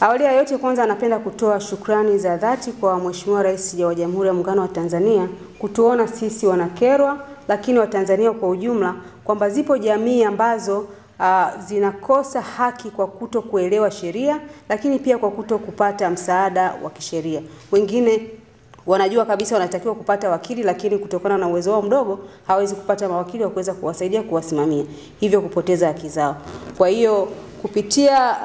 Awali ya yote, kwanza napenda kutoa shukrani za dhati kwa Mheshimiwa Rais wa Jamhuri ya Muungano wa Tanzania kutuona sisi wanakerwa, lakini Watanzania kwa ujumla, kwamba zipo jamii ambazo zinakosa haki kwa kuto kuelewa sheria, lakini pia kwa kuto kupata msaada wa kisheria. Wengine wanajua kabisa wanatakiwa kupata wakili, lakini kutokana na uwezo wao mdogo hawezi kupata mawakili wa kuweza kuwasaidia kuwasimamia, hivyo kupoteza haki zao. Kwa hiyo kupitia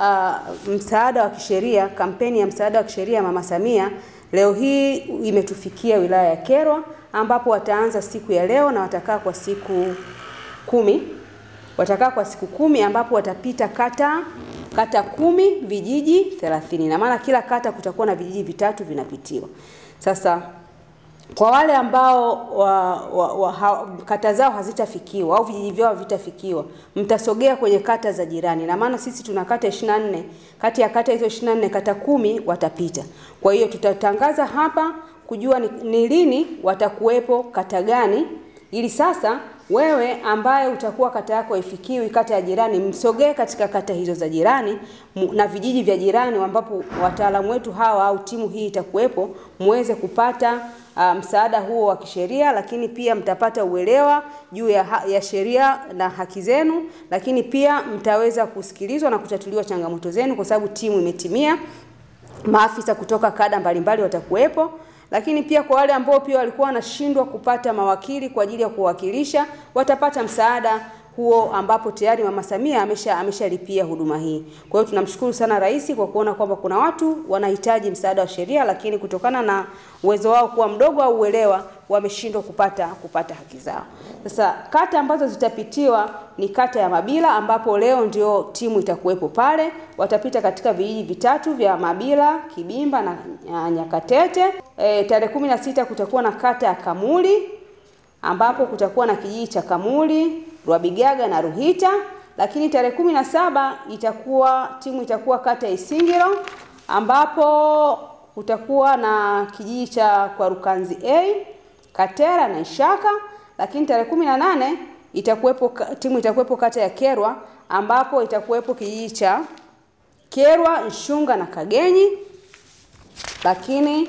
msaada wa kisheria, kampeni ya msaada wa kisheria Mama Samia, leo hii imetufikia wilaya ya Kyerwa, ambapo wataanza siku ya leo na watakaa kwa siku 10. Watakaa kwa siku 10 ambapo watapita kata 10, vijiji 30. Na maana kila kata kutakuwa na vijiji vitatu vinapitiwa. Sasa kwa wale ambao kata zao hazitafikiwa au vijiji vyao havitafikiwa, mtasogea kwenye kata za jirani. Na maana sisi tuna kata 24, kati ya kata hizo 24 kata 10 watapita. Kwa hiyo tutatangaza hapa kujua ni lini watakuwepo kata gani, ili sasa wewe ambaye utakuwa kata yako ifikiwi, kata ya jirani, msogee katika kata hizo za jirani na vijiji vya jirani, ambapo wataalamu wetu hawa au timu hii itakuwepo, muweze kupata msaada huo wa kisheria, lakini pia mtapata uelewa juu ya sheria na haki zenu, lakini pia mtaweza kusikilizwa na kutatuliwa changamoto zenu, kwa sababu timu imetimia. Maafisa kutoka kada mbalimbali watakuwepo. Lakini pia kwa wale ambao pia walikuwa wanashindwa kupata mawakili kwa ajili ya kuwakilisha, watapata msaada huo, ambapo tayari Mama Samia ameshalipia huduma hii. Kwa hiyo tunamshukuru sana Rais kwa kuona kwamba kuna watu wanahitaji msaada wa sheria, lakini kutokana na uwezo wao kuwa mdogo au uelewa, wameshindwa kupata haki zao. Sasa kata ambazo zitapitiwa ni kata ya Mabila, ambapo leo ndio timu itakuwepo pale. Watapita katika vijiji vitatu vya Mabila, Kibimba na Nyakatete. Tarehe 16 kutakuwa na kata ya Kamuli, ambapo kutakuwa na kijiji cha Kamuli, Rwabigaga na Ruhita. Lakini tarehe 17 timu itakuwa kata ya Isingiro, ambapo kutakuwa na kijiji cha Kwarukanzi A, Katera na Ishaka. Lakini tarehe 18 timu itakuwepo kata ya Kyerwa, ambapo itakuwepo kijiji cha Kyerwa, Nshunga na Kagenyi. Lakini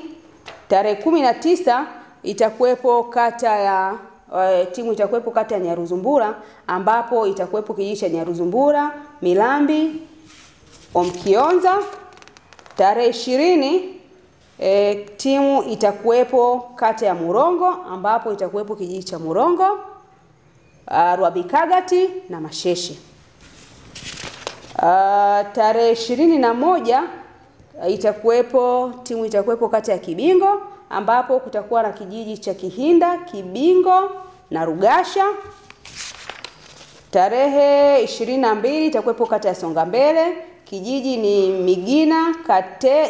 tarehe 19 itakuwepo timu itakuwepo kata ya Nyaruzumbura, ambapo itakuwepo kijiji cha Nyaruzumbura, Milambi, Omkionza. Tarehe 20 timu itakuwepo kata ya Murongo, ambapo itakuwepo kijiji cha Murongo, Rwabikagati na Masheshe. Tarehe 21 timu itakuwepo kata ya Kibingo, ambapo kutakuwa na kijiji cha Kihinda, Kibingo na Rugasha. Tarehe 22 itakuwepo kata ya Songambele, kijiji ni Migina,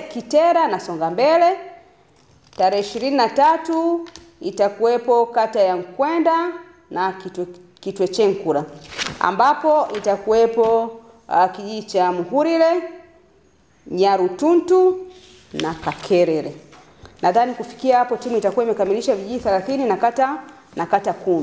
Kitera na Songambele. Tarehe 23 itakuwepo kata ya Nkwenda na Kitwechenkura, ambapo itakuwepo kijiji cha Muhurile, Nyarutuntu na Kakerere. Nadhani kufikia hapo timu itakuwa imekamilisha vijiji 30 na kata 10.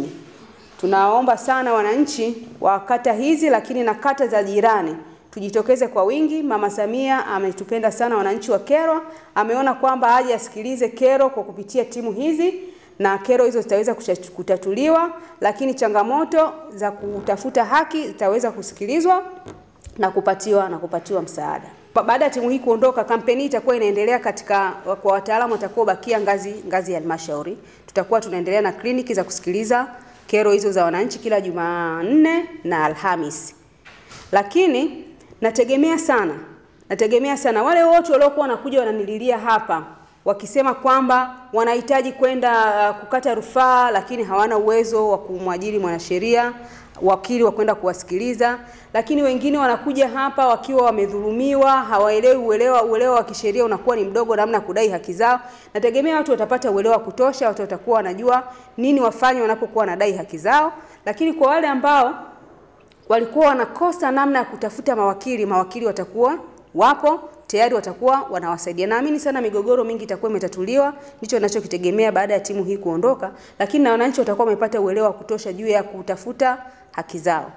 Tunaomba sana wananchi wa kata hizi, lakini na kata za jirani, tujitokeze kwa wingi. Mama Samia ametupenda sana wananchi wa Kyerwa, ameona kwamba aje asikilize kero kwa kupitia timu hizi, na kero hizo zitaweza kutatuliwa, lakini changamoto za kutafuta haki zitaweza kusikilizwa na kupatiwa msaada. Baada ya timu hii kuondoka, kampeni itakuwa inaendelea kwa wataalamu watakuwa bakia ngazi ya halmashauri. Tutakuwa tunaendelea na kliniki za kusikiliza kero hizo za wananchi kila Jumanne na Alhamisi. Lakini nategemea sana wale wote waliokuwa wanakuja wananililia hapa wakisema kwamba wanahitaji kwenda kukata rufaa, lakini hawana uwezo wa kumwajiri mwanasheria, wakili wa kwenda kuwasikiliza. Lakini wengine wanakuja hapa wakiwa wamedhulumiwa, hawaelewi uelewa wa kisheria unakuwa ni mdogo namna kudai haki zao. Nategemea watu watapata uelewa kutosha, watu watakuwa wanajua nini wafanye wanapokuwa wanadai haki zao. Lakini kwa wale ambao walikuwa wanakosa namna ya kutafuta mawakili watakuwa wapo tayari, watakuwa wanawasaidia. Naamini sana migogoro mingi itakuwa imetatuliwa, ndicho ninachokitegemea baada ya timu hii kuondoka, lakini na wananchi watakuwa wamepata uelewa kutosha juu ya kutafuta haki zao.